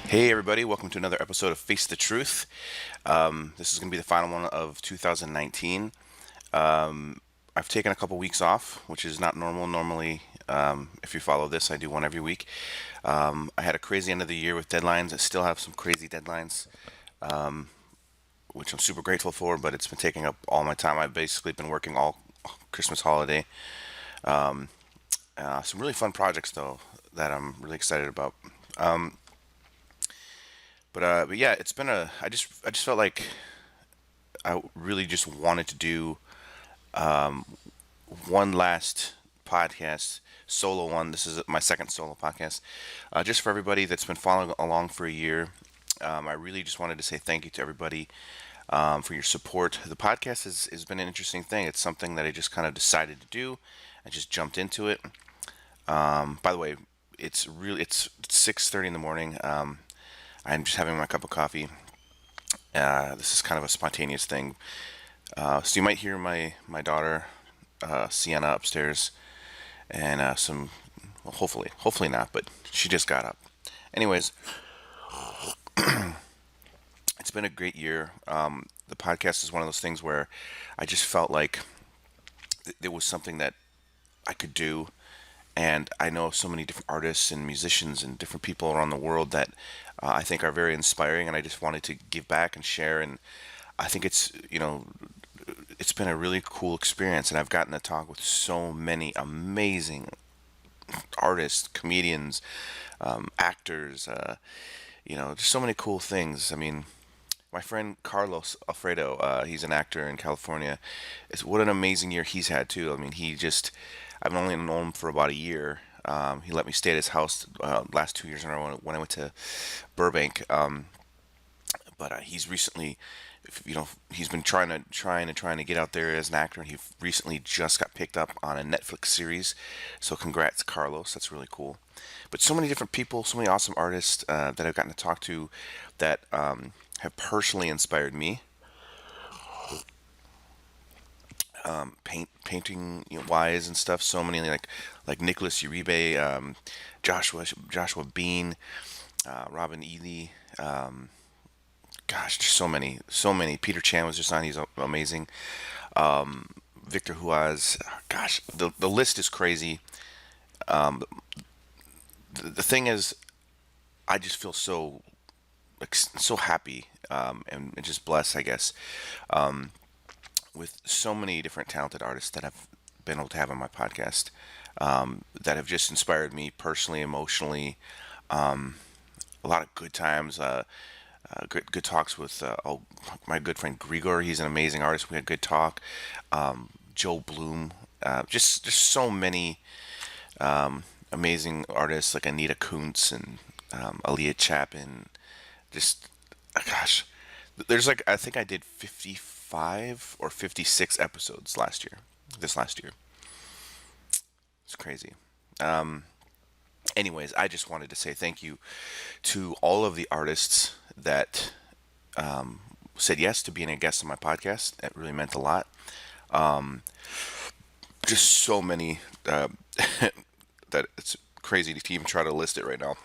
Hey everybody, welcome to another episode of Face the Truth. This is going to be the final one of 2019. I've taken a couple weeks off, which is not normal. Normally, if you follow this, I do one every week. I had a crazy end of the year with deadlines. I still have some crazy deadlines, which I'm super grateful for, but it's been taking up all my time. I've basically been working all Christmas holiday. Some really fun projects, though, that I'm really excited about. But yeah, it's been a. I just felt like I really just wanted to do one last podcast, solo one. This is my second solo podcast. Just for everybody that's been following along for a year, I really just wanted to say thank you to everybody for your support. The podcast has been an interesting thing. It's something that I just kind of decided to do. I just jumped into it. By the way, it's 6:30 in the morning. I'm just having my cup of coffee. This is kind of a spontaneous thing. So you might hear my daughter Sienna upstairs, and well, hopefully not, but she just got up. Anyways, it's been a great year. The podcast is one of those things where I just felt like there was something that I could do, and I know so many different artists and musicians and different people around the world that I think are very inspiring, and I just wanted to give back and share. And I think it's been a really cool experience, and I've gotten to talk with so many amazing artists, comedians, actors, just so many cool things. I mean, my friend Carlos Alfredo, he's an actor in California. What an amazing year he's had too. I mean, I've only known him for about a year. He let me stay at his house last 2 years in a row when I went to Burbank. But he's recently, he's been trying to get out there as an actor, and he recently just got picked up on a Netflix series. So congrats, Carlos. That's really cool. But so many different people, so many awesome artists that I've gotten to talk to that have personally inspired me. Painting wise and stuff. So many like Nicholas Uribe, Joshua Bean, Robin Ely. Gosh, just so many. Peter Chan was just on. He's amazing. Victor Huaz. Gosh, the list is crazy. The thing is, I just feel so so happy and just blessed, I guess, with so many different talented artists that I've been able to have on my podcast, that have just inspired me personally, emotionally. A lot of good times. Good talks with my good friend Grigor. He's an amazing artist. We had good talk. Joe Bloom. Just so many amazing artists like Anita Kuntz and Aaliyah Chapin. Just gosh, there's like I think I did 55 or 56 episodes last year. This last year, it's crazy. Anyways, I just wanted to say thank you to all of the artists that said yes to being a guest on my podcast. It really meant a lot. Just so many that it's crazy to even try to list it right now.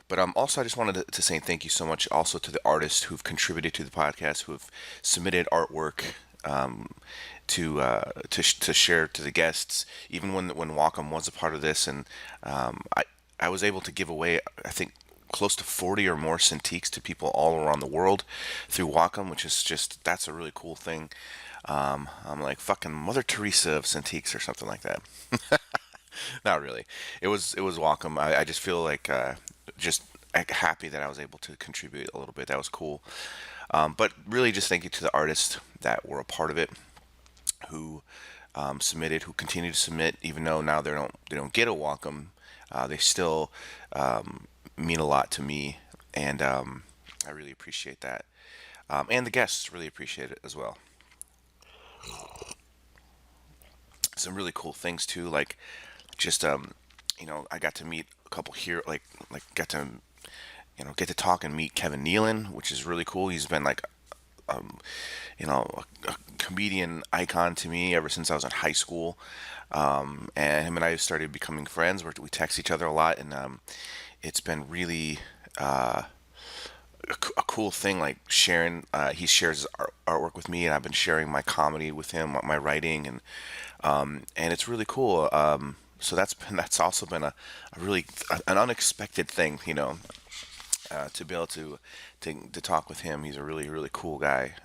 But also, I just wanted to say thank you so much also to the artists who've contributed to the podcast, who have submitted artwork to share to the guests. Even when Wacom was a part of this, and I was able to give away, I think, close to 40 or more Cintiqs to people all around the world through Wacom, which is that's a really cool thing. I'm like fucking Mother Teresa of Cintiqs or something like that. Not really. It was Wacom. I just feel like just happy that I was able to contribute a little bit. That was cool. But really, just thank you to the artists that were a part of it, who submitted, who continue to submit, even though now they don't get a Wacom. They still mean a lot to me, and I really appreciate that. And the guests really appreciate it as well. Some really cool things too, like just I got to meet a couple here, like got to get to talk and meet Kevin Nealon, which is really cool. He's been like um, a comedian icon to me ever since I was in high school. And him and I started becoming friends. We text each other a lot, and it's been really a cool thing, like sharing. He shares his artwork with me, and I've been sharing my comedy with him, my writing, and it's really cool. So that's also been a really an unexpected thing, to be able to talk with him. He's a really cool guy.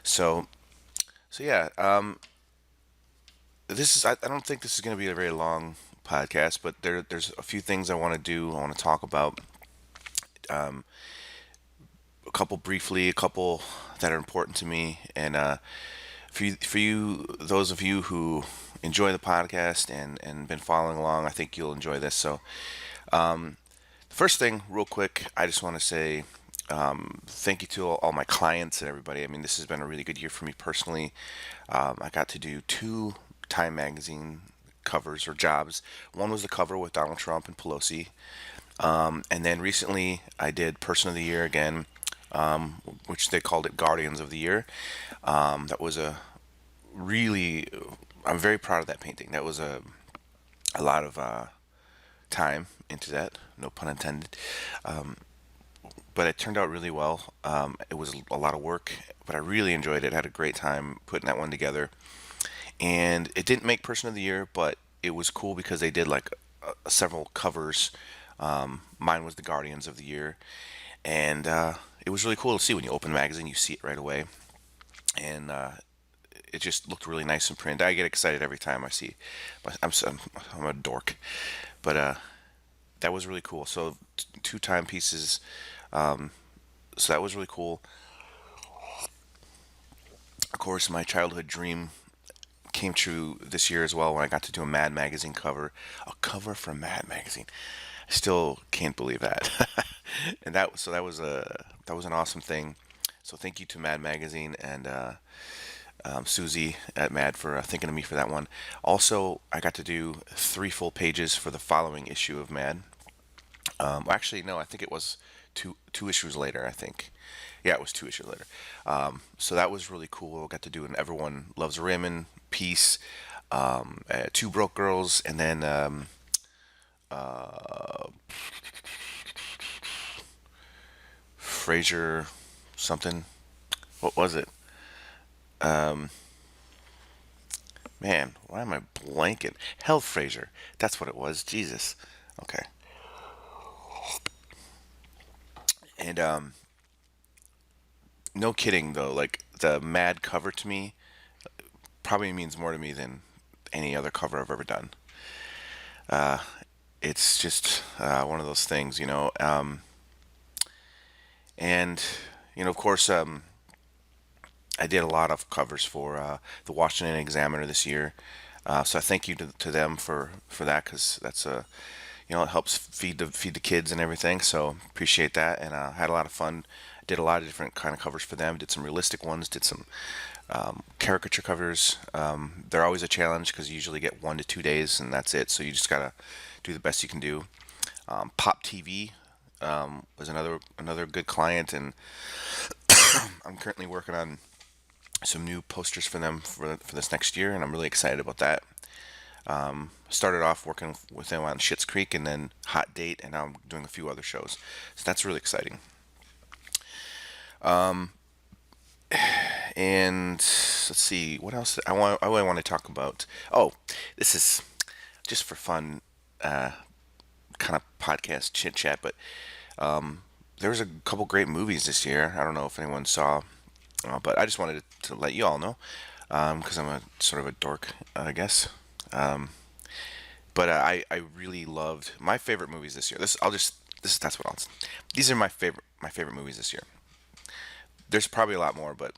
So so yeah, this is I don't think this is going to be a very long podcast, but there's a few things I want to do. I want to talk about a couple briefly, a couple that are important to me, and for you, those of you who enjoy the podcast and been following along, I think you'll enjoy this. So, the first thing, real quick, I just want to say thank you to all my clients and everybody. I mean, this has been a really good year for me personally. I got to do two Time Magazine covers or jobs. One was the cover with Donald Trump and Pelosi, and then recently I did Person of the Year again, which they called it Guardians of the Year. That was a really, I'm very proud of that painting. That was a lot of time into that, no pun intended. But it turned out really well. It was a lot of work, but I really enjoyed it. I had a great time putting that one together. And it didn't make Person of the Year, but it was cool because they did like several covers. Mine was the Guardians of the Year, and it was really cool to see when you open the magazine. You see it right away, and it just looked really nice in print. I get excited every time I see. I'm a dork, but that was really cool. So two timepieces. So that was really cool. Of course, my childhood dream came true this year as well when I got to do a Mad Magazine cover. A cover for Mad Magazine. I still can't believe that. And that was an awesome thing. So thank you to Mad Magazine and Susie at Mad for thinking of me for that one. Also, I got to do three full pages for the following issue of Mad. Actually, no, I think it was two issues later. I think, yeah, it was two issues later. So that was really cool. Got to do an Everyone Loves Raymond piece, Two Broke Girls, and then Frasier something. What was it? Man, why am I blanking? Hell, Frasier. That's what it was. Jesus. Okay. And no kidding though. Like the Mad cover to me probably means more to me than any other cover I've ever done. It's just one of those things, and of course, I did a lot of covers for the Washington Examiner this year. So I thank you to them for that because that's it helps feed the kids and everything. So appreciate that, and had a lot of fun. Did a lot of different kind of covers for them. Did some realistic ones. Did some caricature covers. They're always a challenge because you usually get 1 to 2 days and that's it. So you just gotta do the best you can do. Pop TV was another good client, and I'm currently working on some new posters for them for this next year, and I'm really excited about that. Started off working with them on Schitt's Creek and then Hot Date, and now I'm doing a few other shows. So that's really exciting. And let's see what else I want to talk about. Oh, this is just for fun, kind of podcast chit chat, but there was a couple great movies this year. I don't know if anyone saw, but I just wanted to let you all know because I'm a sort of a dork, I guess. But I really loved my favorite movies this year. That's what I'll. These are my favorite movies this year. There's probably a lot more, but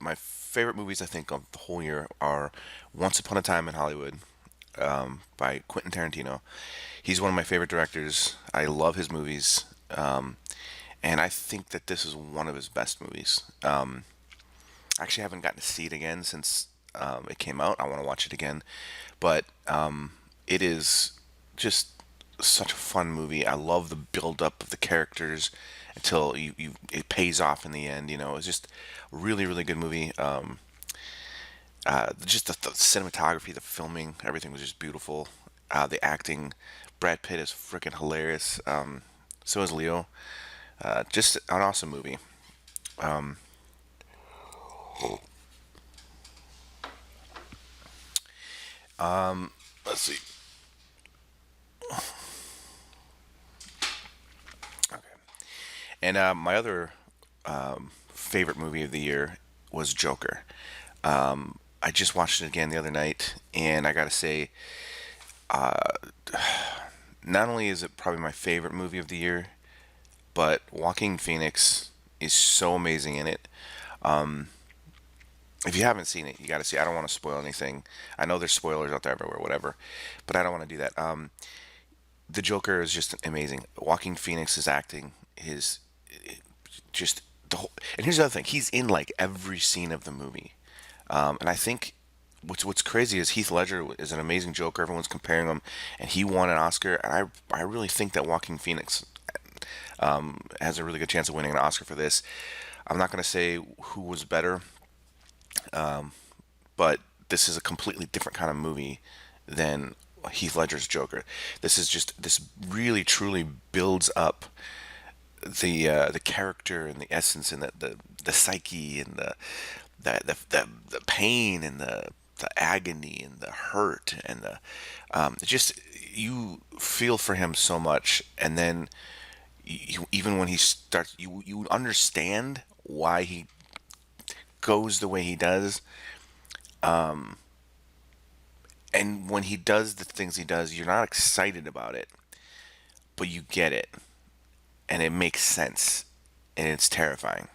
my favorite movies I think of the whole year are Once Upon a Time in Hollywood by Quentin Tarantino. He's one of my favorite directors. I love his movies, and I think that this is one of his best movies. I actually haven't gotten to see it again since it came out. I want to watch it again, but it is just such a fun movie. I love the build up of the characters until it pays off in the end. It's just a really good movie. Just the cinematography, the filming, everything was just beautiful. The acting, Brad Pitt is freaking hilarious. So is Leo. Just an awesome movie. Um, let's see. Okay. And my other favorite movie of the year was Joker. I just watched it again the other night, and I gotta say, not only is it probably my favorite movie of the year, but Joaquin Phoenix is so amazing in it. If you haven't seen it, you gotta see. I don't want to spoil anything. I know there's spoilers out there everywhere, whatever, but I don't want to do that. The Joker is just amazing. Joaquin Phoenix is acting his just the whole. And here's the other thing: he's in like every scene of the movie. And I think what's crazy is Heath Ledger is an amazing Joker. Everyone's comparing him, and he won an Oscar. And I really think that Joaquin Phoenix has a really good chance of winning an Oscar for this. I'm not going to say who was better, but this is a completely different kind of movie than Heath Ledger's Joker. This really truly builds up the character and the essence and the psyche and the pain and the agony and the hurt and the just you feel for him so much, and then even when he starts, you understand why he goes the way he does, and when he does the things he does, you're not excited about it, but you get it, and it makes sense, and it's terrifying.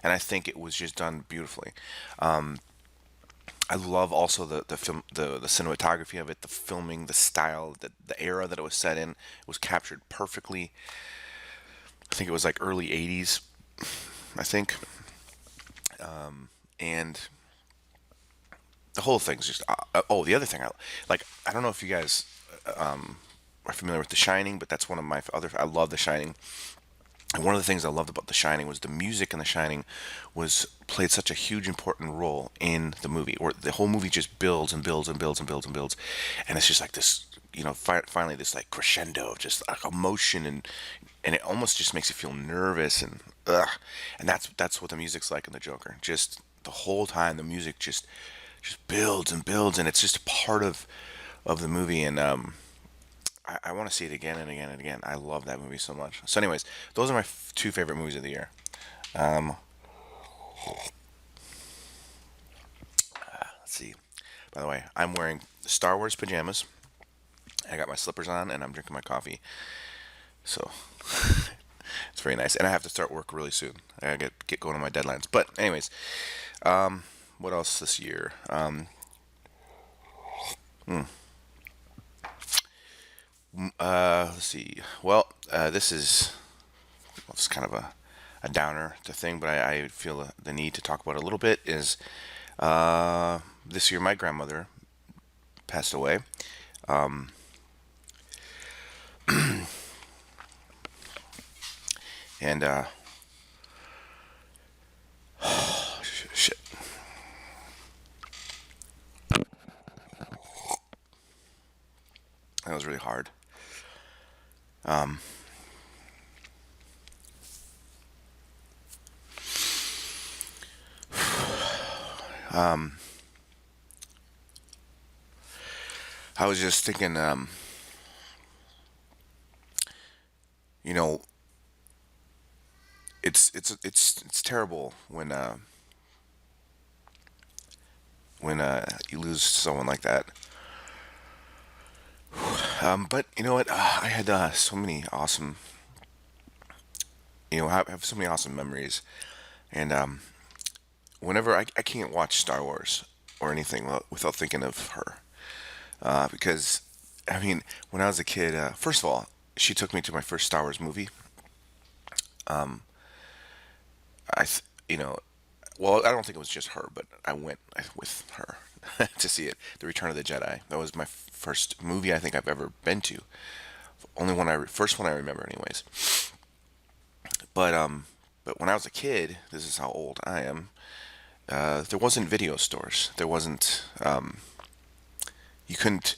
And I think it was just done beautifully. I love also the film, the cinematography of it, the filming, the style, the era that it was set in was captured perfectly. I think it was like early '80s, I think, and the whole thing's just. Oh, the other thing, I don't know if you guys are familiar with The Shining, but that's one of my other. I love The Shining. And one of the things I loved about The Shining was the music in The Shining was played such a huge important role in the movie, or the whole movie just builds and builds and builds and builds and builds, and it's just like this, finally this like crescendo of just like emotion, and it almost just makes you feel nervous and and that's what the music's like in the Joker. Just the whole time the music just builds and builds, and it's just a part of the movie, and I want to see it again and again and again. I love that movie so much. So, anyways, those are my two favorite movies of the year. Um, let's see. By the way, I'm wearing Star Wars pajamas. I got my slippers on, and I'm drinking my coffee. So it's very nice. And I have to start work really soon. I gotta get going on my deadlines. But, anyways, what else this year? Hmm. Let's see. Well, this is it's kind of a downer to thing, but I feel the need to talk about it a little bit. Is this year my grandmother passed away, and shit, that was really hard. Um, um, I was just thinking, you know, it's terrible when you lose someone like that. But you know what? I had so many awesome, have so many awesome memories, and whenever I can't watch Star Wars or anything without thinking of her, because I mean, when I was a kid, first of all, she took me to my first Star Wars movie. I, th- you know, well, I don't think it was just her, but I went with her to see it, The Return of the Jedi. That was my first movie I think I've ever been to. Only first one I remember, anyways. But when I was a kid, this is how old I am. There wasn't video stores. There wasn't. You couldn't.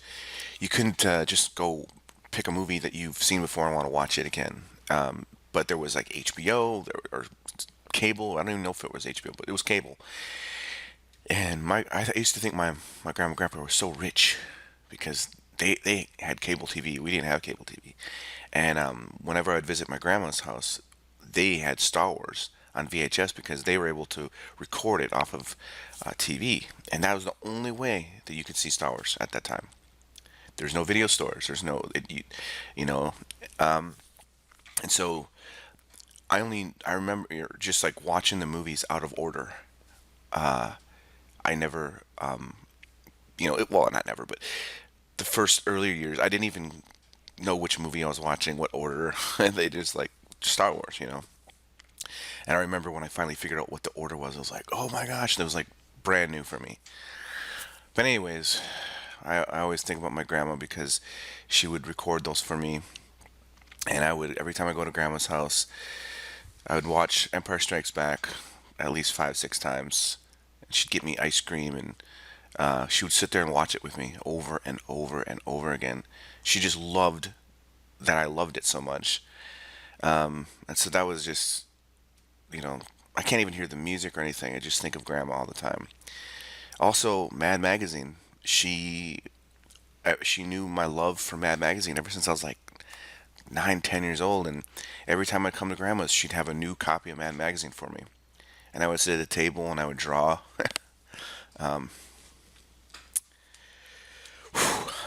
You couldn't just go pick a movie that you've seen before and want to watch it again. But there was like HBO or cable. I don't even know if it was HBO, but it was cable. And I used to think my grandma and grandpa were so rich because they had cable TV. We didn't have cable TV. And whenever I'd visit my grandma's house, they had Star Wars on VHS because they were able to record it off of TV. And that was the only way that you could see Star Wars at that time. There's no video stores. There's no, you know, and so I remember just like watching the movies out of order. I never, well, not never, but the first earlier years, I didn't even know which movie I was watching, what order. And they just like Star Wars. And I remember when I finally figured out what the order was, I was like, oh my gosh, that was like brand new for me. But anyways, I always think about my grandma because she would record those for me. And I would, every time I go to grandma's house, I would watch Empire Strikes Back at least 5, 6 times. And she'd get me ice cream, and she would sit there and watch it with me over and over and over again. She just loved that I loved it so much. And so that was just, I can't even hear the music or anything. I just think of grandma all the time. Also, Mad Magazine. She knew my love for Mad Magazine ever since I was like 9, 10 years old. And every time I'd come to grandma's, she'd have a new copy of Mad Magazine for me. And I would sit at a table and I would draw.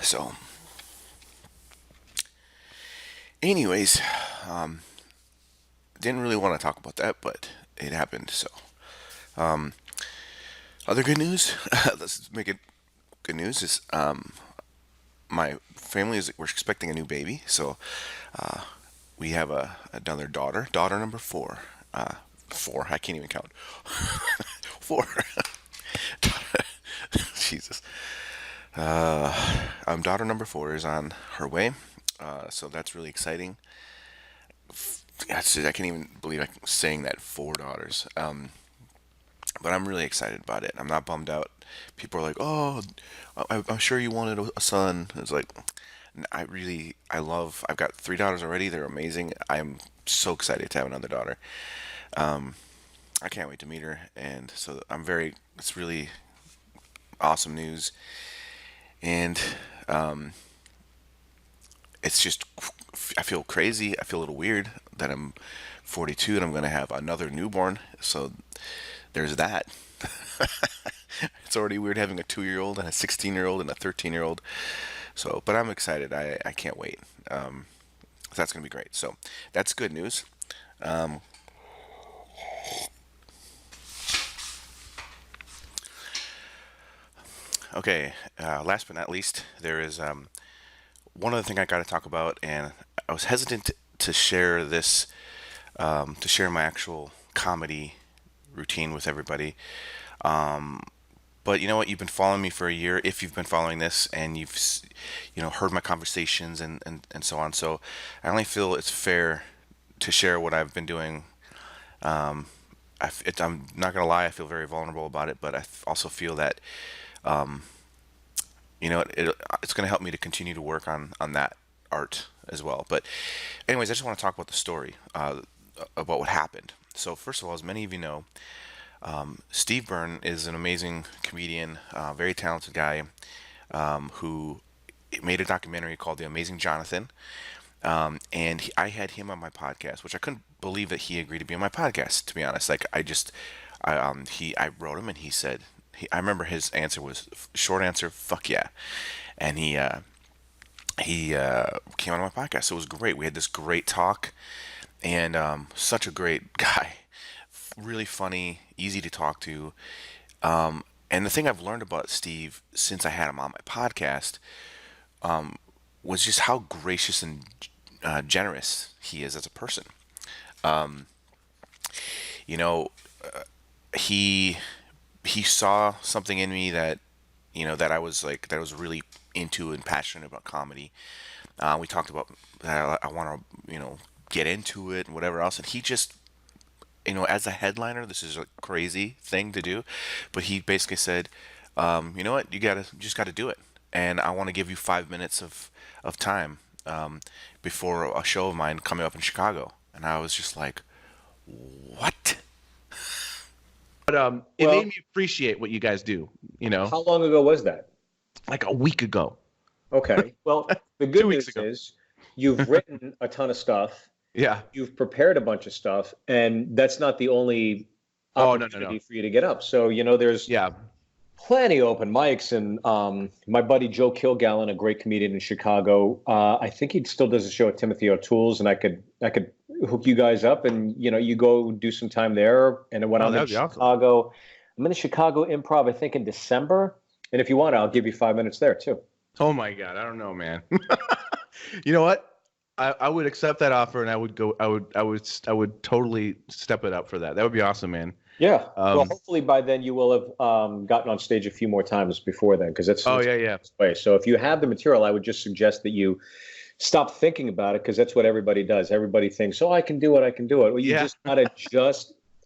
So, anyways, didn't really want to talk about that, but it happened. So, other good news. Let's make it good news. Is my family we're expecting a new baby. So, we have another daughter number four. Four. I can't even count. Four. Jesus. Daughter number four is on her way. So that's really exciting. I can't even believe I'm saying that, 4 daughters. But I'm really excited about it. I'm not bummed out. People are like, "Oh, I'm sure you wanted a son." It's like, I've got 3 daughters already. They're amazing. I'm so excited to have another daughter. I can't wait to meet her, and so it's really awesome news. And it's just, I feel crazy. I feel a little weird that I'm 42 and I'm going to have another newborn. So there's that. It's already weird having a 2-year-old and a 16-year-old and a 13-year-old. So, but I'm excited. I can't wait. That's going to be great. So that's good news. Okay, last but not least, there is one other thing I got to talk about, and I was hesitant to share this, to share my actual comedy routine with everybody. But you know what? You've been following me for a year. If you've been following this and you've, heard my conversations and so on. So I only feel it's fair to share what I've been doing. I'm not gonna lie. I feel very vulnerable about it, but also feel that it's going to help me to continue to work on that art as well. But anyways, I just want to talk about the story, about what happened. So first of all, as many of you know, Steve Byrne is an amazing comedian, very talented guy, who made a documentary called The Amazing Jonathan. And I had him on my podcast, which I couldn't believe that he agreed to be on my podcast, to be honest. Like, I wrote him and he said, I remember his answer was short answer, fuck yeah. And he came on my podcast. So it was great. We had this great talk, and such a great guy, really funny, easy to talk to. And the thing I've learned about Steve since I had him on my podcast was just how gracious and generous he is as a person. You know, he he saw something in me that that I was really into and passionate about comedy. We talked about that I want to get into it and whatever else, and he just as a headliner, this is a crazy thing to do, but he basically said, you know what, you just got to do it, and I want to give you 5 minutes of time before a show of mine coming up in Chicago, and I was just like, "What?" But it made Well, me appreciate what you guys do. You know, how long ago was that? like a week ago, Okay. Well, the good 2 weeks news ago. is you've written a ton of stuff, Yeah. you've prepared a bunch of stuff, and that's not the only Oh, no, no, no. opportunity for you to get up. So, there's Yeah. plenty of open mics, and my buddy Joe Kilgallen, a great comedian in Chicago, I think he still does a show at Timothy O'Toole's, and I could hook you guys up, and you go do some time there. And then when Oh, I'm that in would be awesome. Chicago, I'm in the Chicago Improv, I think in December. And if you want, I'll give you 5 minutes there too. Oh my God, I don't know, man. You know what? I would accept that offer, and I would go. I would totally step it up for that. That would be awesome, man. Yeah. Well, Um. hopefully by then you will have gotten on stage a few more times before then, because Oh it's yeah, yeah, the way. So if you have the material, I would just suggest that you stop thinking about it, because that's what everybody does. Everybody thinks, "Oh, I can do it. I can do it." Well, yeah.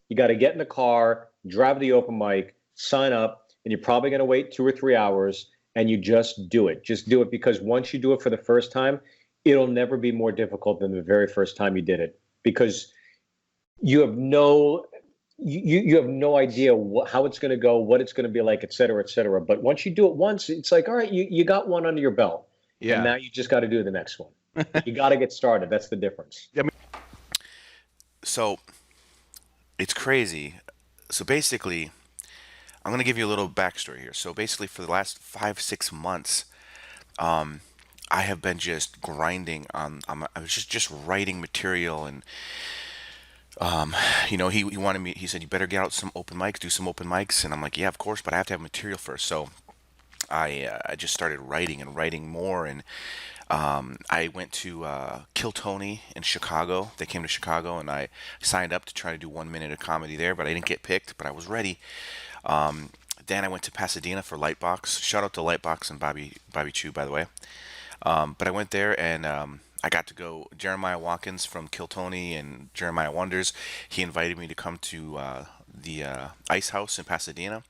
you gotta get in the car, drive to the open mic, sign up, and you're probably gonna wait 2 or 3 hours, and you just do it. Just do it, because once you do it for the first time, it'll never be more difficult than the very first time you did it, because you have no you have no idea how it's going to go, what it's going to be like, et cetera, et cetera. But once you do it once, it's like, all right, you got one under your belt, and Yeah. now you just got to do the next one. But you got to get started. That's the difference. I mean, So it's crazy. So basically, I'm gonna give you a little backstory here. So basically, for the last 5 6 months, I have been just grinding I was just writing material, and he wanted me. He said, "You better get out some open mics, do some open mics," and I'm like, "Yeah, of course, but I have to have material first." So I just started writing and writing more, and I went to Kill Tony in Chicago. They came to Chicago, and I signed up to try to do 1 minute of comedy there, but I didn't get picked. But I was ready. Then I went to Pasadena for Lightbox. Shout out to Lightbox and Bobby Chu, by the way. But I went there, and I got to go. Jeremiah Watkins from Kill Tony and Jeremiah Wonders. He invited me to come to the Ice House in Pasadena.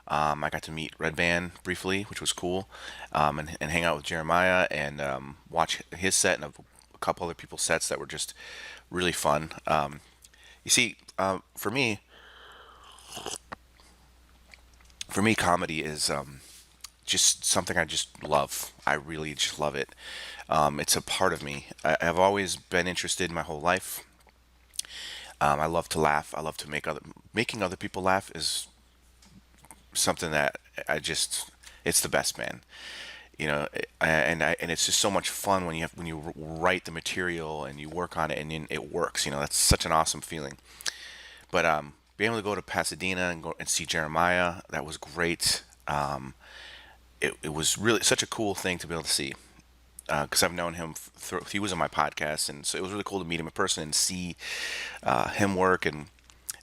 I got to meet Red Band briefly, which was cool, and hang out with Jeremiah and watch his set and a couple other people's sets that were just really fun. You see, for me, comedy is just something I just love. I really just love it. It's a part of me. I've always been interested my whole life. I love to laugh. I love to making other people laugh is something that it's the best, man. And it's just so much fun when you write the material and you work on it and then it works. That's such an awesome feeling. But being able to go to Pasadena and go and see Jeremiah, that was great. It was really such a cool thing to be able to see, because I've known him. He was on my podcast, and so it was really cool to meet him in person and see him work. And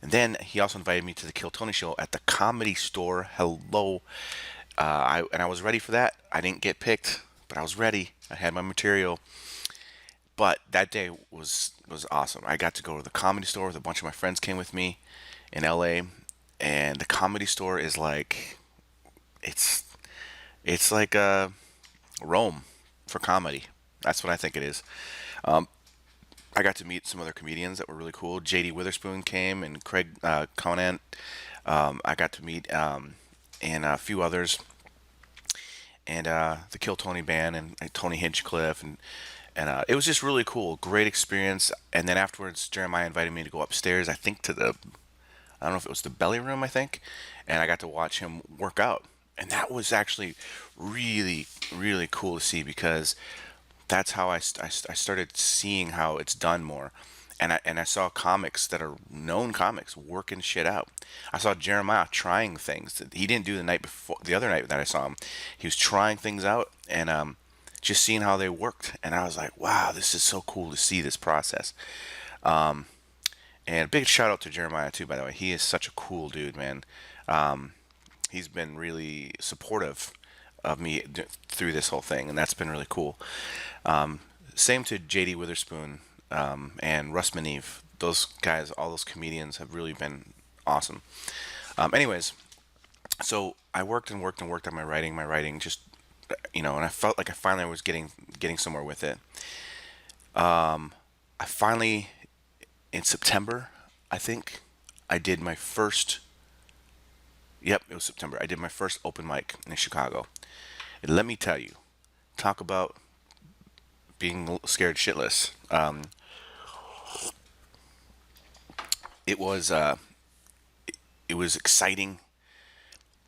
then he also invited me to the Kill Tony show at the Comedy Store. Hello, I was ready for that. I didn't get picked, but I was ready. I had my material. But that day was awesome. I got to go to the Comedy Store with a bunch of my friends came with me in LA, and the Comedy Store is like it's it's like Rome for comedy. That's what I think it is. I got to meet some other comedians that were really cool. JD Witherspoon came and Craig Conant. I got to meet and a few others, and the Kill Tony band and Tony Hinchcliffe, and it was just really cool, great experience. And then afterwards, Jeremiah invited me to go upstairs. I think to the I don't know if it was the belly room, I think, and I got to watch him work out, and that was actually really really cool to see, because that's how I started seeing how it's done more. And I saw comics that are known comics working shit out. I saw Jeremiah trying things that he didn't do the night before. The other night that I saw him, he was trying things out, and just seeing how they worked. And I was like, wow, this is so cool to see this process. And a big shout out to Jeremiah too, by the way. He is such a cool dude, man. He's been really supportive of me through this whole thing, and that's been really cool. Same to JD Witherspoon and Russ Maneve. Those guys, all those comedians, have really been awesome. Anyways, so I worked and worked and worked on my writing just and I felt like I finally was getting somewhere with it. I finally, in September, I think, I did my first. Yep, it was September. I did my first open mic in Chicago. And let me tell you, talk about being scared shitless. It was it was exciting,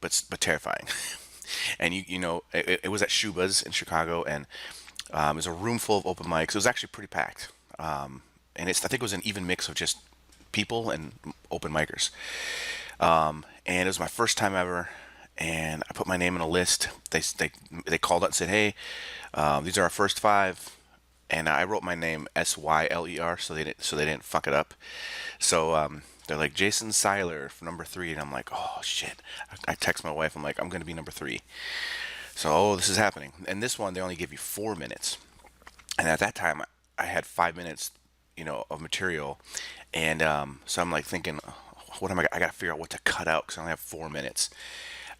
but terrifying. And it was at Shuba's in Chicago, and it was a room full of open mics. It was actually pretty packed, and I think it was an even mix of just people and open micers. And it was my first time ever, and I put my name in a list. They called up and said, "Hey, these are our first five." And I wrote my name Syler, so they didn't fuck it up. So they're like Jason Seiler for number 3, and I'm like, oh shit. I text my wife. I'm like, I'm gonna be number 3. So this is happening. And this one they only give you 4 minutes, and at that time I had 5 minutes, of material, and so I'm like thinking, what am I got to figure out what to cut out because I only have 4 minutes.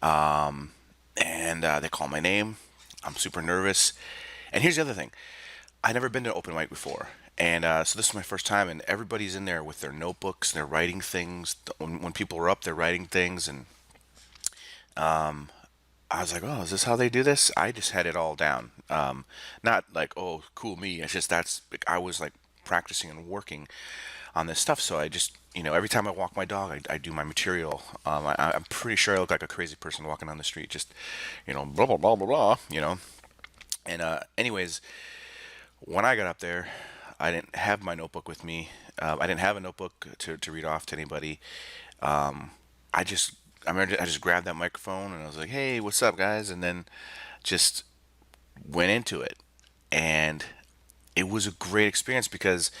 And they call my name. I'm super nervous. And here's the other thing. I never been to an open mic before, and so this is my first time. And everybody's in there with their notebooks. They're writing things. When people are up, they're writing things. And I was like, oh, is this how they do this? I just had it all down. Not like, oh, cool me. It's just I was like practicing and working on this stuff. So I just, every time I walk my dog, I do my material. I'm pretty sure I look like a crazy person walking on the street, just, blah, blah, blah, blah, blah. And anyways, when I got up there, I didn't have my notebook with me. I didn't have a notebook to read off to anybody. I just, I remember I just grabbed that microphone and I was like, "Hey, what's up, guys?" And then just went into it, and it was a great experience because,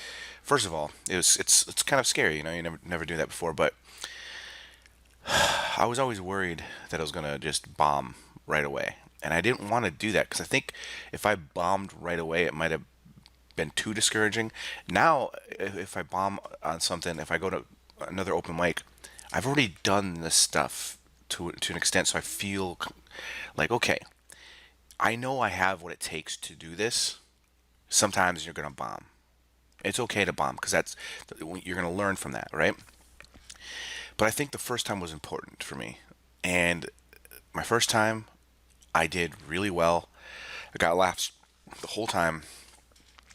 first of all, it's kind of scary. You never do that before, but I was always worried that I was gonna just bomb right away, and I didn't want to do that because I think if I bombed right away, it might have been too discouraging. Now, if I bomb on something, if I go to another open mic, I've already done this stuff to an extent, so I feel like, okay, I know I have what it takes to do this. Sometimes you're gonna bomb. It's okay to bomb because you're gonna learn from that, right? But I think the first time was important for me, and my first time, I did really well. I got laughs the whole time.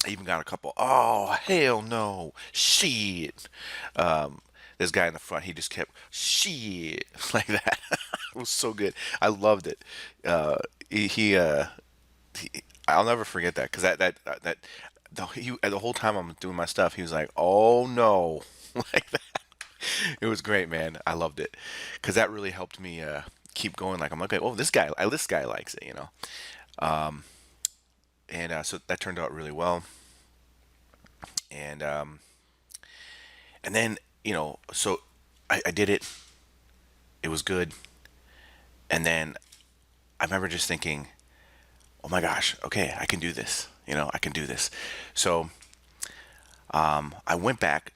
I even got a couple, oh, hell no, shit. This guy in the front, he just kept, shit, like that. It was so good. I loved it. Uh, he, he, uh, I'll never forget that because the whole time I'm doing my stuff, he was like, oh no, like that. It was great, man. I loved it because that really helped me keep going. Like I'm like, oh, this guy likes it. And so that turned out really well. And then so I did it. It was good. And then I remember just thinking, oh my gosh, okay, I can do this. I can do this. So I went back,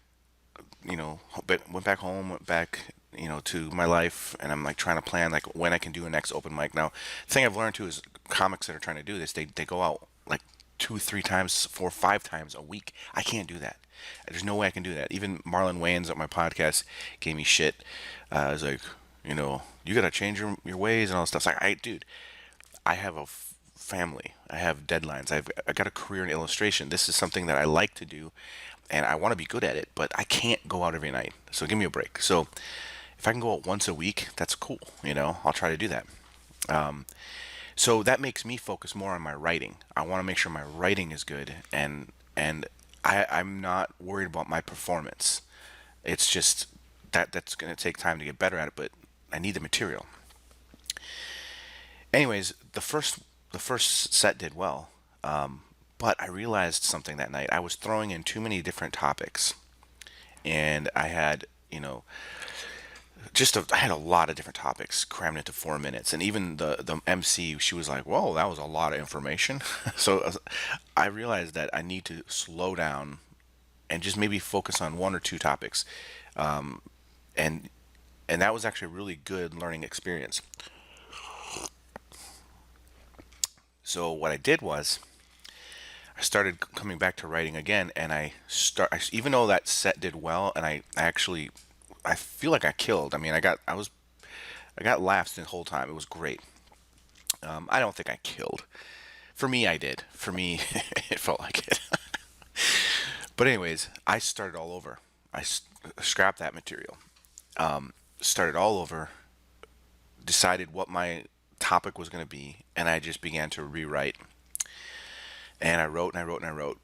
went back home, went back, to my life, and I'm like trying to plan like when I can do a next open mic. Now, the thing I've learned too is comics that are trying to do this, they go out like 2, 3 times, 4, 5 times a week. I can't do that. There's no way I can do that. Even Marlon Wayans at my podcast gave me shit. I was like, you gotta change your ways and all this stuff. It's like, dude, I have a family. I have deadlines. I got a career in illustration. This is something that I like to do, and I want to be good at it. But I can't go out every night. So give me a break. So if I can go out once a week, that's cool. I'll try to do that. So that makes me focus more on my writing. I want to make sure my writing is good, and I'm not worried about my performance. It's just that's going to take time to get better at it, but I need the material. Anyways, the first set did well, but I realized something that night. I was throwing in too many different topics, and I had I had a lot of different topics crammed into 4 minutes, and even the MC, she was like, "Whoa, that was a lot of information." So I realized that I need to slow down and just maybe focus on 1 or 2 topics, and and that was actually a really good learning experience. So what I did was I started coming back to writing again, and even though that set did well, and I actually I feel like I killed. I mean, I got laughs the whole time. It was great. I don't think I killed. For me, I did. For me, it felt like it. But anyways, I started all over. Scrapped that material. Started all over. Decided what my topic was going to be, and I just began to rewrite. And I wrote and I wrote and I wrote.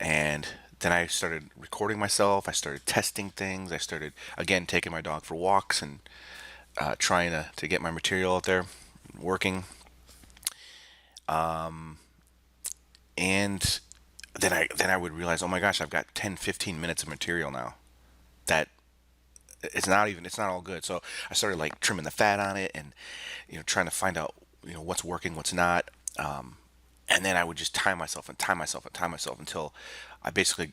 And then I started recording myself. I started testing things. I started, again, taking my dog for walks and trying to get my material out there, working. And then I would realize, oh my gosh, I've got 10, 15 minutes of material now. That it's not all good. So I started like trimming the fat on it and trying to find out what's working, what's not. And then I would just time myself and time myself and time myself until I basically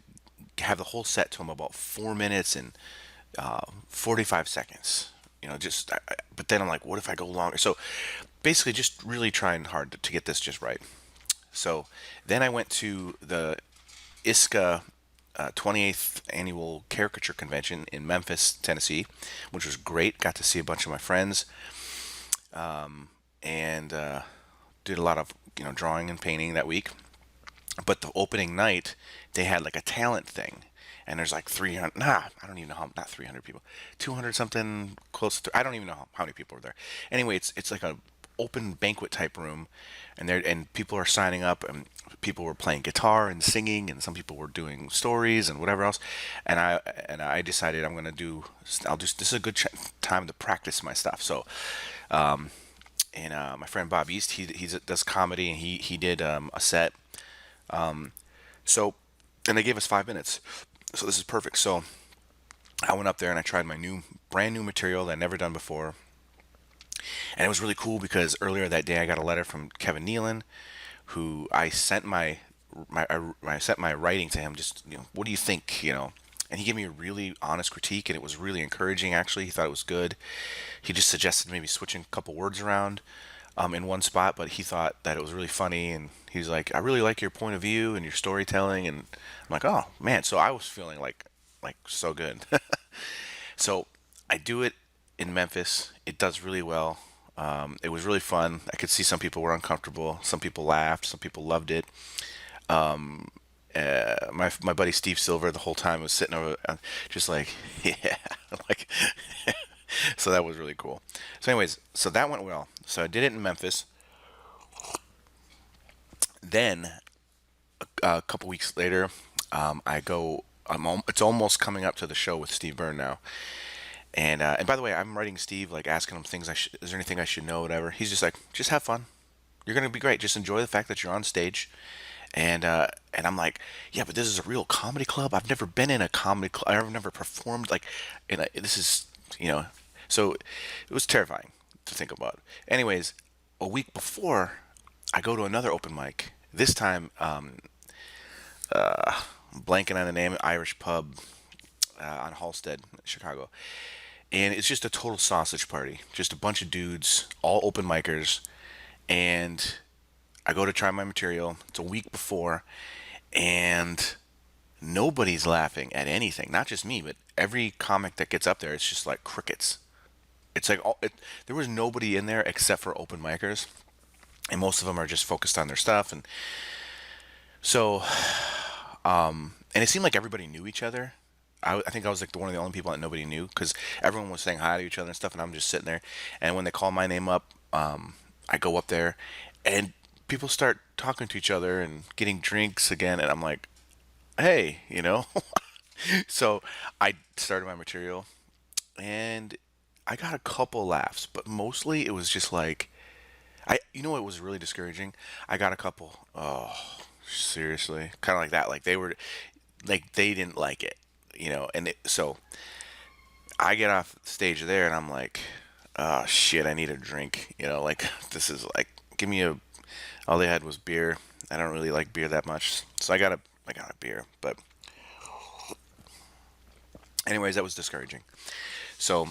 have the whole set to about 4 minutes and 45 seconds. Just but then I'm like, what if I go longer? So basically, just really trying hard to get this just right. So then I went to the ISCA 28th annual caricature convention in Memphis, Tennessee, which was great. Got to see a bunch of my friends, and did a lot of drawing and painting that week. But the opening night, they had like a talent thing, and there's like 300. Nah, I don't even know how. Not 300 people, 200 something, close to. I don't even know how many people were there. Anyway, it's like a open banquet type room, and people are signing up, and people were playing guitar and singing, and some people were doing stories and whatever else. And I decided I'm gonna do. I'll just This is a good time to practice my stuff. So. And my friend Bob East, he does comedy, and he did a set. So, and they gave us 5 minutes. So this is perfect. So I went up there and I tried my brand new material that I'd never done before. And it was really cool because earlier that day I got a letter from Kevin Nealon, who I sent I sent my writing to him. Just what do you think? And he gave me a really honest critique, and it was really encouraging. Actually, he thought it was good. He just suggested maybe switching a couple words around in one spot, but he thought that it was really funny, and he's like, I really like your point of view and your storytelling, and I'm like, oh man. So I was feeling like so good. So I do it in Memphis. It does really well. It was really fun. I could see some people were uncomfortable. Some people laughed. Some people loved it. My buddy Steve Silver the whole time was sitting over, just like, yeah, like. So that was really cool. So, anyways, so that went well. So I did it in Memphis. Then a couple weeks later, I go. It's almost coming up to the show with Steve Byrne now. And by the way, I'm writing Steve, like asking him things. Is there anything I should know? Whatever. He's just like, just have fun. You're gonna be great. Just enjoy the fact that you're on stage. And I'm like, yeah, but this is a real comedy club. I've never been in a comedy club. I've never performed like, this is So it was terrifying to think about. Anyways, a week before, I go to another open mic. This time, blanking on the name, Irish pub on Halstead, Chicago. And it's just a total sausage party. Just a bunch of dudes, all open micers. And I go to try my material. It's a week before. And nobody's laughing at anything. Not just me, but every comic that gets up there, it's just like crickets. It's like there was nobody in there except for open micers, and most of them are just focused on their stuff. And so, and it seemed like everybody knew each other. I think I was like one of the only people that nobody knew because everyone was saying hi to each other and stuff, and I'm just sitting there. And when they call my name up, I go up there, and people start talking to each other and getting drinks again, and I'm like, hey. So I started my material, and I got a couple laughs, but mostly it was just like what was really discouraging? I got a couple. Oh, seriously, kind of like that. Like they didn't like it, so I get off stage there and I'm like, oh shit, I need a drink. Like this is like, give me a. All they had was beer. I don't really like beer that much, so I got a beer. But anyways, that was discouraging. So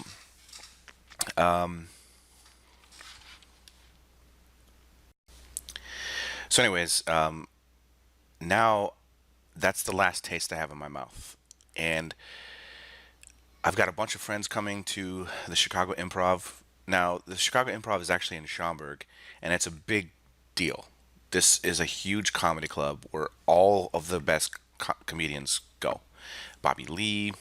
So, anyways, now that's the last taste I have in my mouth, and I've got a bunch of friends coming to the Chicago Improv. Now, the Chicago Improv is actually in Schaumburg, and it's a big deal. This is a huge comedy club where all of the best comedians go. Bobby Lee,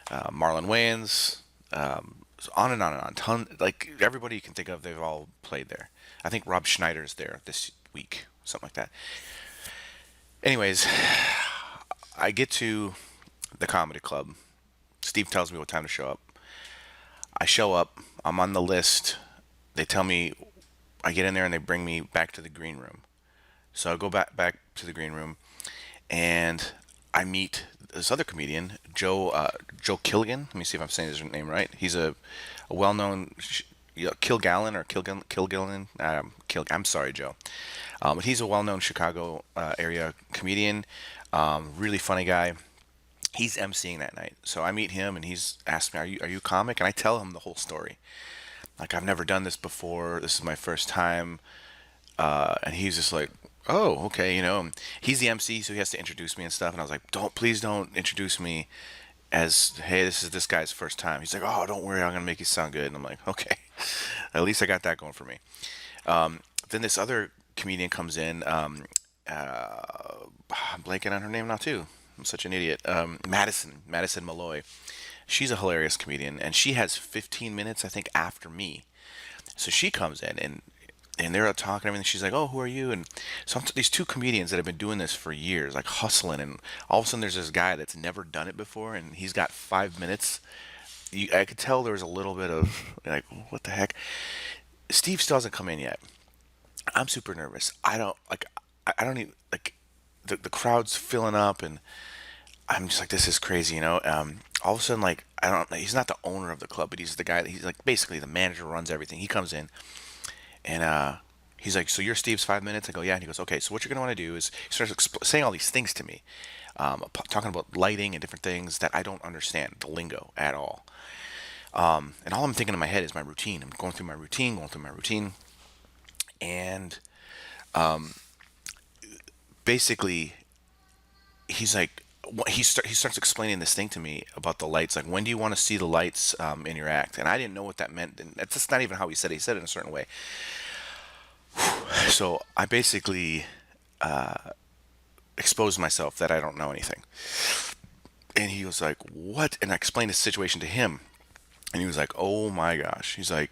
Marlon Wayans, so on and on and on. Like everybody you can think of, they've all played there. I think Rob Schneider's there this week, something like that. Anyways, I get to the comedy club. Steve tells me what time to show up. I show up. I'm on the list. They tell me I get in there and they bring me back to the green room. So I go back to the green room, and I meet this other comedian, Joe Kilgan. Let me see if I'm saying his name right. He's a well-known Kilgallen or Kilgillen. I'm sorry, Joe. But he's a well-known Chicago area comedian. Really funny guy. He's emceeing that night, so I meet him, and he's asked me, "Are you a comic?" And I tell him the whole story. Like, I've never done this before. This is my first time. And he's just like, "Oh, okay, you know." And he's the MC, so he has to introduce me and stuff. And I was like, please don't introduce me as, "Hey, this is this guy's first time." He's like, "Oh, don't worry, I'm gonna make you sound good." And I'm like, "Okay." At least I got that going for me. Then this other comedian comes in. I'm blanking on her name now too. I'm such an idiot. Madison Malloy. She's a hilarious comedian, and she has 15 minutes, I think, after me. So she comes in, and they're talking and everything. She's like, "Oh, who are you?" And so these two comedians that have been doing this for years, like hustling, and all of a sudden there's this guy that's never done it before, and he's got 5 minutes. I could tell there was a little bit of like, what the heck? Steve still hasn't come in yet. I'm super nervous. I don't like. I don't even like. The crowd's filling up, and I'm just like, this is crazy, you know. All of a sudden, like, I don't. He's not the owner of the club, but he's the guy. He's like basically the manager, runs everything. He comes in, and he's like, "So you're Steve's 5 minutes?" I go, "Yeah." And he goes, "Okay, so what you're gonna want to do is," he starts saying all these things to me, talking about lighting and different things that I don't understand the lingo at all. And all I'm thinking in my head is my routine. I'm going through my routine, and basically he's like, he starts explaining this thing to me about the lights. Like, when do you want to see the lights in your act? And I didn't know what that meant. And that's just not even how he said it. He said it in a certain way. So I basically exposed myself that I don't know anything. And he was like, "What?" And I explained the situation to him. And he was like, "Oh my gosh." He's like,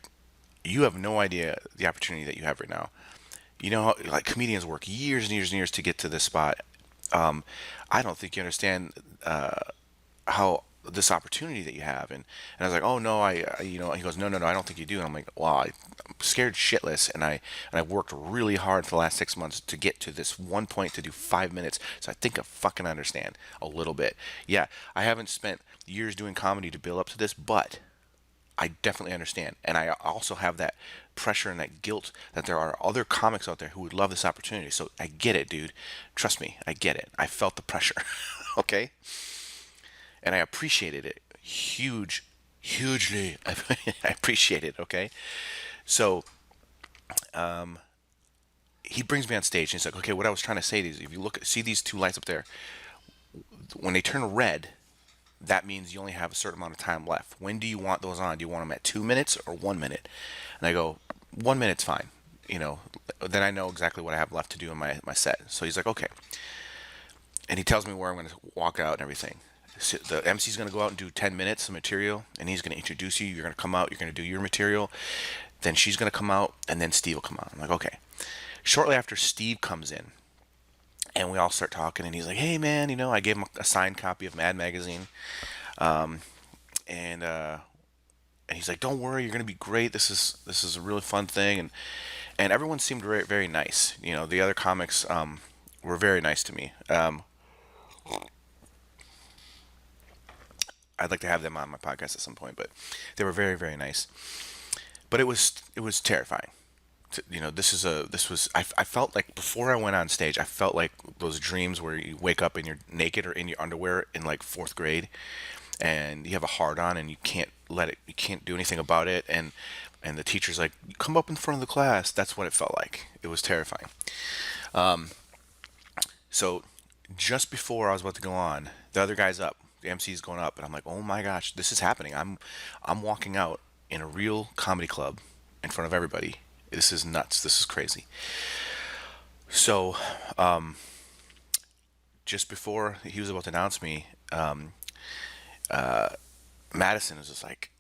"You have no idea the opportunity that you have right now. You know, like, comedians work years and years and years to get to this spot. I don't think you understand how this opportunity that you have." And I was like, "Oh no, you know." He goes, "No, I don't think you do." And I'm like, "Wow, I'm scared shitless, and I worked really hard for the last 6 months to get to this one point to do 5 minutes. So I think I fucking understand a little bit. Yeah, I haven't spent years doing comedy to build up to this, but I definitely understand. And I also have that pressure and that guilt that there are other comics out there who would love this opportunity. So I get it, dude. Trust me, I get it. I felt the pressure." Okay? And I appreciated it hugely. I appreciate it, okay? So he brings me on stage, and he's like, "Okay, what I was trying to say is, if you see these two lights up there, when they turn red, that means you only have a certain amount of time left. When do you want those on? Do you want them at 2 minutes or 1 minute?" And I go, 1 minute's fine. You know, then I know exactly what I have left to do in my set. So he's like, "Okay." And he tells me where I'm going to walk out and everything. So the MC's going to go out and do 10 minutes of material, and he's going to introduce you. You're going to come out. You're going to do your material. Then she's going to come out, and then Steve will come out. I'm like, "Okay." Shortly after, Steve comes in, and we all start talking, and he's like, "Hey, man, you know," I gave him a signed copy of Mad Magazine. And he's like, "Don't worry, you're gonna be great. This is a really fun thing." And everyone seemed very, very nice. You know, the other comics were very nice to me. I'd like to have them on my podcast at some point, but they were very, very nice. But it was terrifying. You know, this was I felt like before I went on stage, I felt like those dreams where you wake up and you're naked or in your underwear in like fourth grade, and you have a hard on, and you can't do anything about it, and the teacher's like, "Come up in front of the class." That's what it felt like. It was terrifying. So just before I was about to go on, the other guy's up. The MC's going up, and I'm like, oh my gosh, this is happening. I'm walking out in a real comedy club in front of everybody. This is nuts. This is crazy. So just before he was about to announce me, Madison was just like,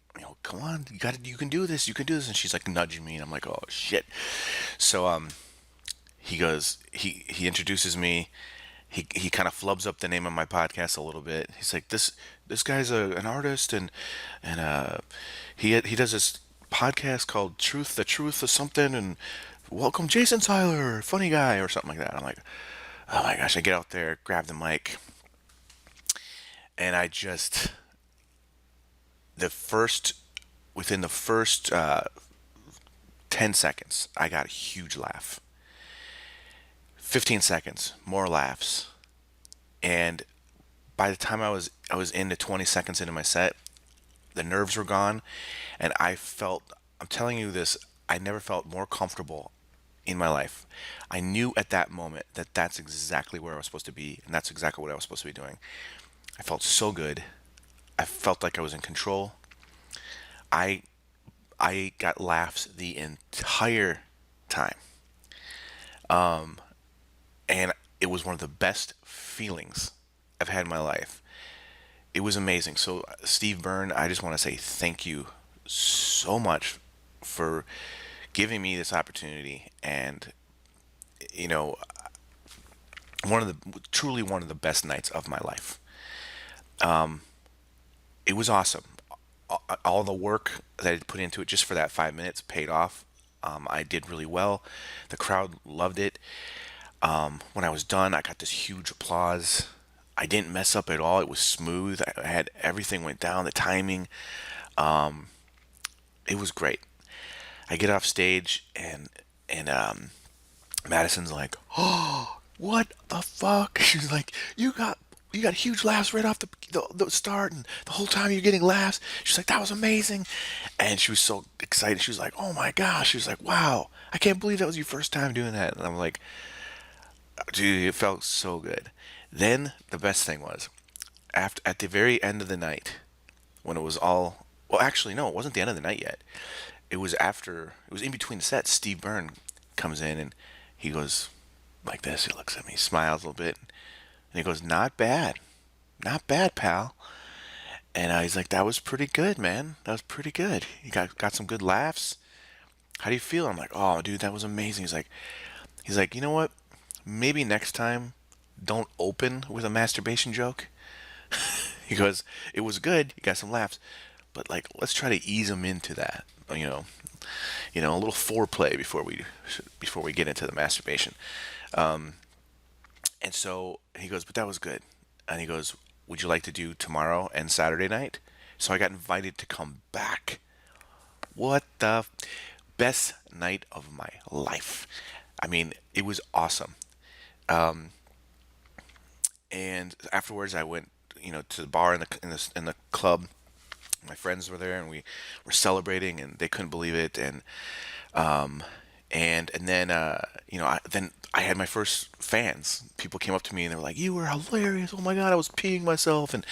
come on, you can do this, you can do this, and she's like nudging me, and I'm like, oh shit. So he goes, he introduces me. He kind of flubs up the name of my podcast a little bit. He's like, this guy's an artist, and he does this podcast called the Truth or something, and welcome Jason Tyler, funny guy or something like that. I'm like, oh my gosh. I get out there, grab the mic, and I just the first within the first 10 seconds, I got a huge laugh. 15 seconds, more laughs. And by the time I was into 20 seconds into my set, the nerves were gone, and I'm telling you this, I never felt more comfortable in my life. I knew at that moment that that's exactly where I was supposed to be, and that's exactly what I was supposed to be doing. I felt so good. I felt like I was in control. I I got laughs the entire time. And it was one of the best feelings I've had in my life. It was amazing. So, Steve Byrne, I just want to say thank you so much for giving me this opportunity. And, you know, truly one of the best nights of my life. It was awesome. All the work that I put into it just for that 5 minutes paid off. I did really well. The crowd loved it. When I was done, I got this huge applause. I didn't mess up at all. It was smooth. I had everything went down. The timing. It was great. I get off stage and Madison's like, "Oh, what the fuck?" She's like, "You got huge laughs right off the start, and the whole time you're getting laughs." She's like, "That was amazing," and she was so excited. She was like, "Oh my gosh!" She was like, "Wow, I can't believe that was your first time doing that." And I'm like, "Dude, it felt so good." Then the best thing was, at the very end of the night, when it was all well, actually no, it wasn't the end of the night yet. It was in between the sets. Steve Byrne comes in and he goes like this. He looks at me, smiles a little bit, and he goes, not bad, pal." And he's like, "That was pretty good, man. That was pretty good. You got some good laughs. How do you feel?" I'm like, "Oh, dude, that was amazing." He's like, "You know what? Maybe next time, don't open with a masturbation joke." He goes, "It was good. You got some laughs, but like, let's try to ease them into that. You know, a little foreplay before we get into the masturbation." And so he goes, "But that was good." And he goes, "Would you like to do tomorrow and Saturday night?" So I got invited to come back. What the best night of my life. I mean, it was awesome. And afterwards, I went, to the bar in the club. My friends were there, and we were celebrating, and they couldn't believe it. And then then I had my first fans. People came up to me and they were like, "You were hilarious! Oh my god, I was peeing myself!" And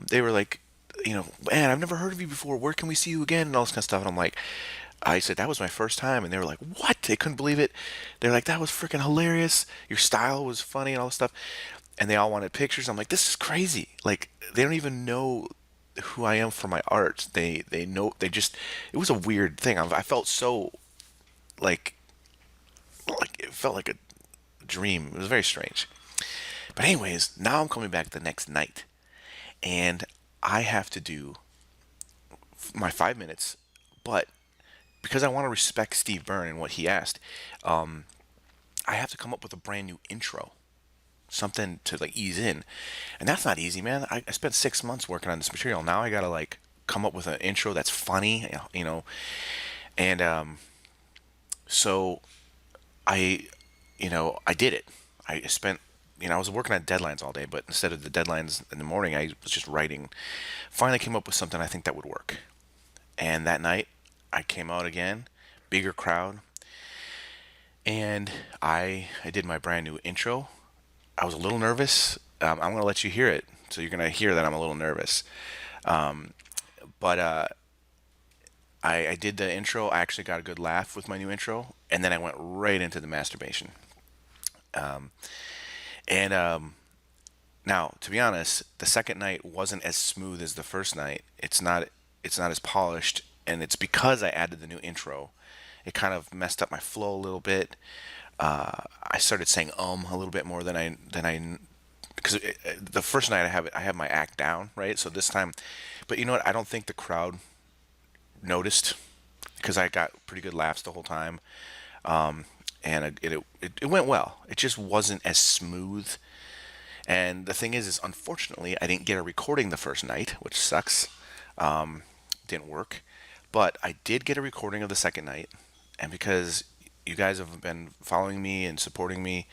they were like, "Man, I've never heard of you before. Where can we see you again?" And all this kind of stuff. And I said that was my first time, and they were like, "What?" They couldn't believe it. They're like, "That was freaking hilarious. Your style was funny and all this stuff." And they all wanted pictures. I'm like, "This is crazy. Like, they don't even know who I am for my art. They know, they just, it was a weird thing. I felt so like it felt like a dream. It was very strange. But anyways, now I'm coming back the next night, and I have to do my 5 minutes, but because I want to respect Steve Byrne and what he asked, I have to come up with a brand new intro, something to like ease in, and that's not easy, man. I spent 6 months working on this material. Now I gotta like come up with an intro that's funny, and so I, I did it. I spent, I was working on deadlines all day, but instead of the deadlines in the morning, I was just writing. Finally came up with something I think that would work. And that night, I came out again, bigger crowd, and I did my brand new intro. I was a little nervous. I'm going to let you hear it, so you're going to hear that I'm a little nervous. But I did the intro. I actually got a good laugh with my new intro, and then I went right into the masturbation. And Now, to be honest, the second night wasn't as smooth as the first night. It's not as polished, and it's because I added the new intro. It kind of messed up my flow a little bit. I started saying a little bit more than I because the first night I have my act down, right? So this time, but you know what? I don't think the crowd noticed because I got pretty good laughs the whole time, and it went well. It just wasn't as smooth. And the thing is unfortunately, I didn't get a recording the first night, which sucks. Didn't work, but I did get a recording of the second night, and because you guys have been following me and supporting me,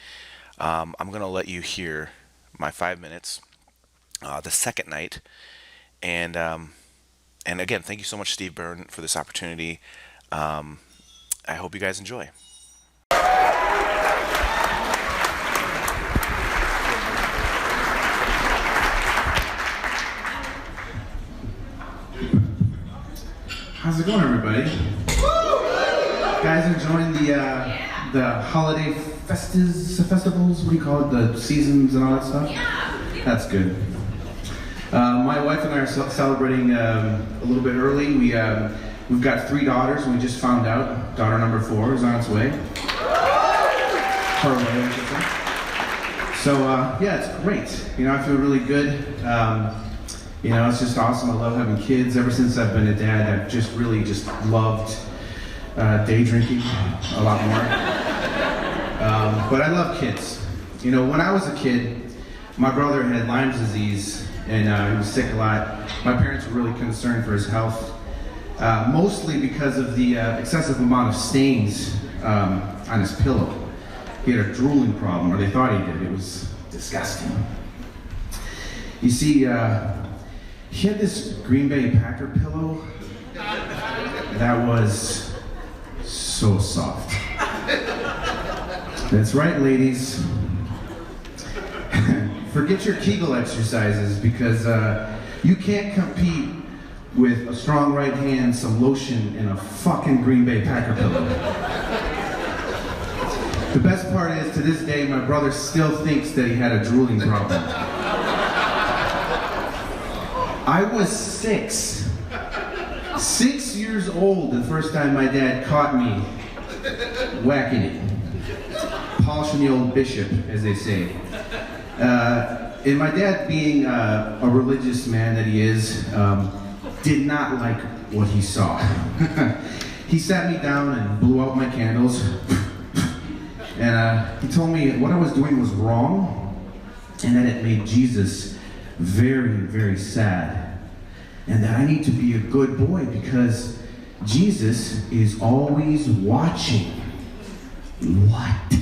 I'm gonna let you hear my 5 minutes, the second night, and again, thank you so much, Steve Byrne, for this opportunity. I hope you guys enjoy. How's it going, everybody? Guys enjoying the holiday festivals? What do you call it? The seasons and all that stuff? Yeah. That's good. My wife and I are celebrating a little bit early. We've got 3 daughters, and we just found out daughter number 4 is on its way. Her way, I should say. So yeah, it's great. You know, I feel really good. You know, it's just awesome. I love having kids. Ever since I've been a dad, I've just really loved day drinking a lot more. But I love kids. You know, when I was a kid, my brother had Lyme's disease, and he was sick a lot. My parents were really concerned for his health, mostly because of the excessive amount of stains on his pillow. He had a drooling problem, or they thought he did. It was disgusting. You see, he had this Green Bay Packer pillow that was so soft. That's right, ladies. Forget your Kegel exercises, because you can't compete with a strong right hand, some lotion, and a fucking Green Bay Packer pillow. The best part is, to this day, my brother still thinks that he had a drooling problem. I was 6 years old the first time my dad caught me whacking it. Polishing the old bishop, as they say. And my dad, being a religious man that he is, did not like what he saw. He sat me down and blew out my candles. And he told me what I was doing was wrong, and that it made Jesus very, very sad, and that I need to be a good boy because Jesus is always watching. What?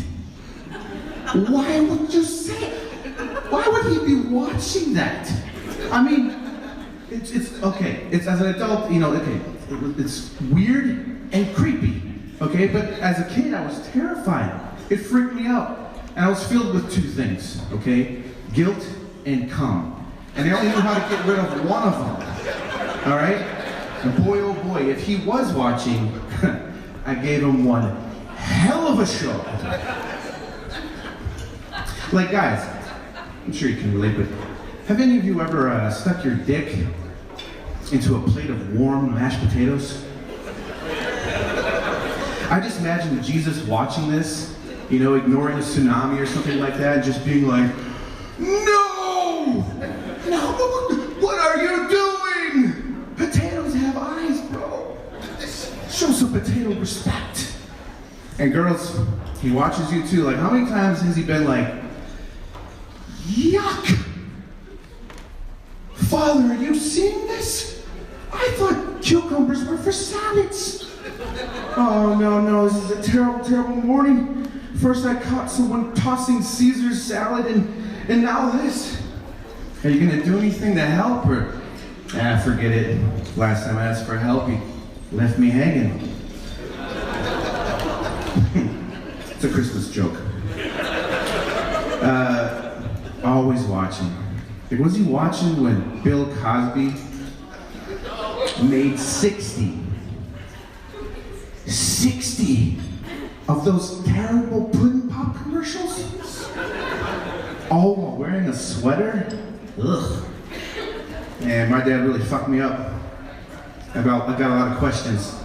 Why would you say it? Why would he be watching that? I mean, it's okay. It's, as an adult, you know, okay, it's weird and creepy, okay? But as a kid, I was terrified. It freaked me out. And I was filled with 2 things, okay? Guilt and cum. And I only knew how to get rid of one of them. All right? And boy, oh boy, if he was watching, I gave him one hell of a show. Like, guys, I'm sure you can relate, but have any of you ever stuck your dick into a plate of warm mashed potatoes? I just imagine Jesus watching this, you know, ignoring a tsunami or something like that, and just being like, no! No, what are you doing? Potatoes have eyes, bro. Show some potato respect. And girls, he watches you too. Like, how many times has he been like, yuck! Father, are you seeing this? I thought cucumbers were for salads. Oh, no, this is a terrible, terrible morning. First I caught someone tossing Caesar salad, and now this. Are you gonna do anything to help, or? Forget it. Last time I asked for help, he left me hanging. It's a Christmas joke. Always watching. Like, was he watching when Bill Cosby made 60 of those terrible pudding pop commercials? All while wearing a sweater? Ugh. And my dad really fucked me up. I got a lot of questions.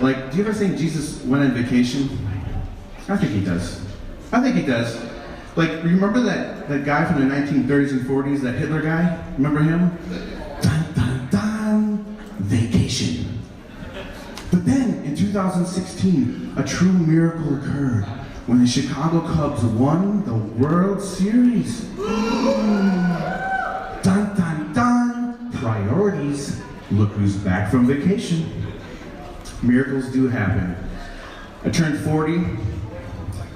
Like, do you ever think Jesus went on vacation? I think he does. Like, remember that guy from the 1930s and 40s, that Hitler guy? Remember him? Dun, dun, dun, vacation. But then, in 2016, a true miracle occurred when the Chicago Cubs won the World Series. Dun, dun, dun, priorities. Look who's back from vacation. Miracles do happen. I turned 40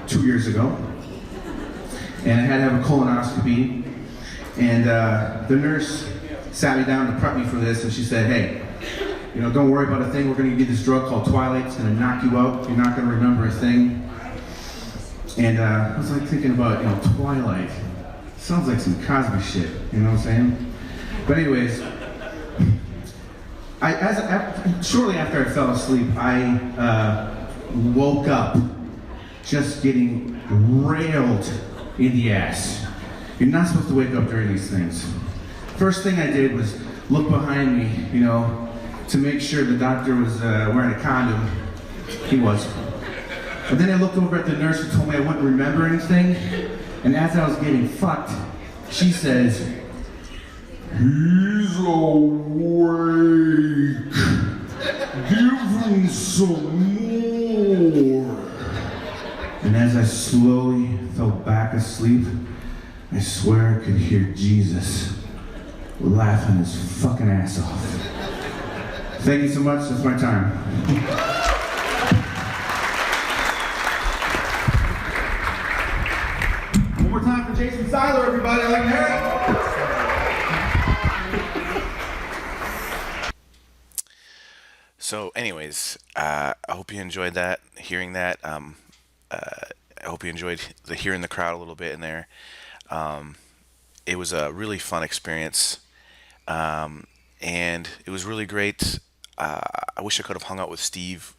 2 years ago, and I had to have a colonoscopy, and the nurse sat me down to prep me for this, and she said, hey, don't worry about a thing. We're going to give you this drug called Twilight. It's going to knock you out. You're not going to remember a thing. And I was like thinking about, Twilight. Sounds like some Cosby shit, you know what I'm saying? But anyways, shortly after I fell asleep, I woke up just getting railed in the ass. You're not supposed to wake up during these things. First thing I did was look behind me, to make sure the doctor was wearing a condom. He was. And then I looked over at the nurse who told me I wouldn't remember anything. And as I was getting fucked, she says, he's awake. Give him some more. And as I slowly fell back asleep, I swear I could hear Jesus laughing his fucking ass off. Thank you so much. That's my time. One more time for Jason Seiler, everybody. I like to hear it. So, anyways, I hope you enjoyed that, hearing that. I hope you enjoyed hearing the crowd a little bit in there. It was a really fun experience, and it was really great. I wish I could have hung out with Steve.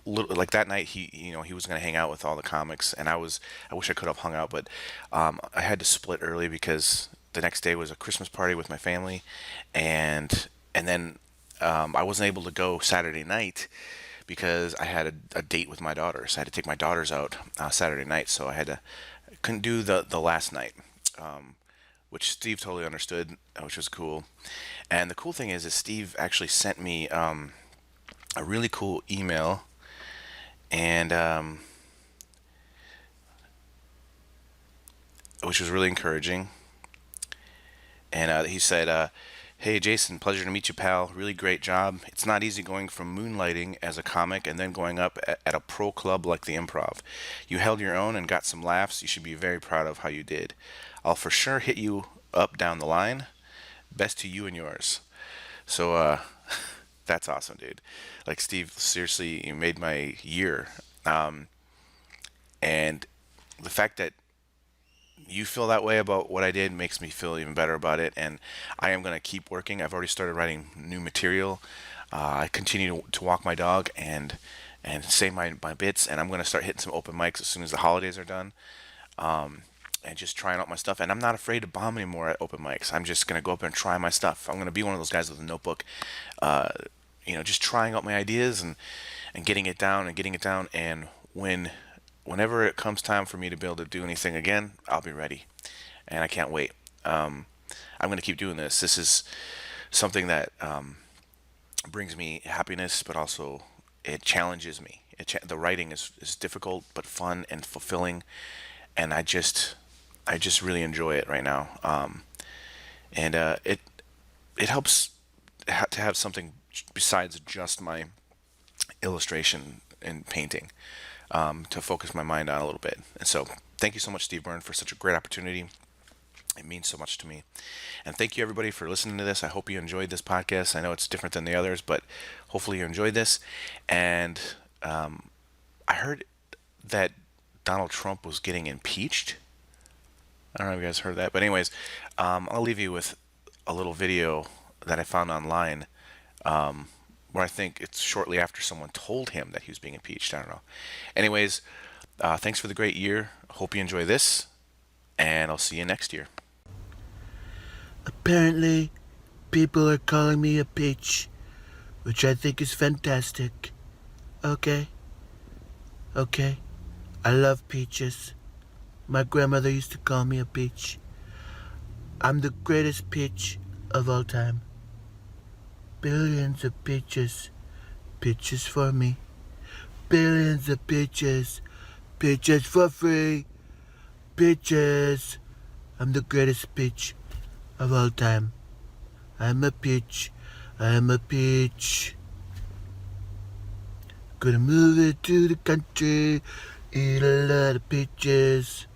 Like that night, he was going to hang out with all the comics, and I wish I could have hung out, but I had to split early because the next day was a Christmas party with my family, and then I wasn't able to go Saturday night because I had a date with my daughters. I had to take my daughters out Saturday night, so couldn't do the last night, which Steve totally understood, which was cool. And the cool thing is Steve actually sent me a really cool email, and which was really encouraging. And he said, hey Jason, pleasure to meet you, pal. Really great job. It's not easy going from moonlighting as a comic and then going up at a pro club like the Improv. You held your own and got some laughs. You should be very proud of how you did. I'll for sure hit you up down the line. Best to you and yours. So that's awesome, dude. Like, Steve, seriously, you made my year. And the fact that you feel that way about what I did makes me feel even better about it, and I am going to keep working. I've already started writing new material. I continue to walk my dog and say my bits, and I'm going to start hitting some open mics as soon as the holidays are done, and just trying out my stuff. And I'm not afraid to bomb anymore at open mics. I'm just going to go up there and try my stuff. I'm going to be one of those guys with a notebook, just trying out my ideas and getting it down, and whenever it comes time for me to be able to do anything again, I'll be ready, and I can't wait. I'm going to keep doing this. This is something that brings me happiness, but also it challenges me. The writing is difficult but fun and fulfilling, and I just really enjoy it right now. And it helps to have something besides just my illustration and painting, to focus my mind on a little bit. And so thank you so much, Steve Byrne, for such a great opportunity. It means so much to me. And thank you, everybody, for listening to this. I hope you enjoyed this podcast. I know it's different than the others, but hopefully you enjoyed this. And I heard that Donald Trump was getting impeached. I don't know if you guys heard that, but anyways, I'll leave you with a little video that I found online, where I think it's shortly after someone told him that he was being impeached. I don't know. Anyways, thanks for the great year. Hope you enjoy this, and I'll see you next year. Apparently, people are calling me a peach, which I think is fantastic. Okay? Okay? I love peaches. My grandmother used to call me a peach. I'm the greatest peach of all time. Billions of peaches. Peaches for me. Billions of peaches. Peaches for free. Peaches. I'm the greatest peach of all time. I'm a peach. I'm a peach. Gonna move it to the country. Eat a lot of peaches.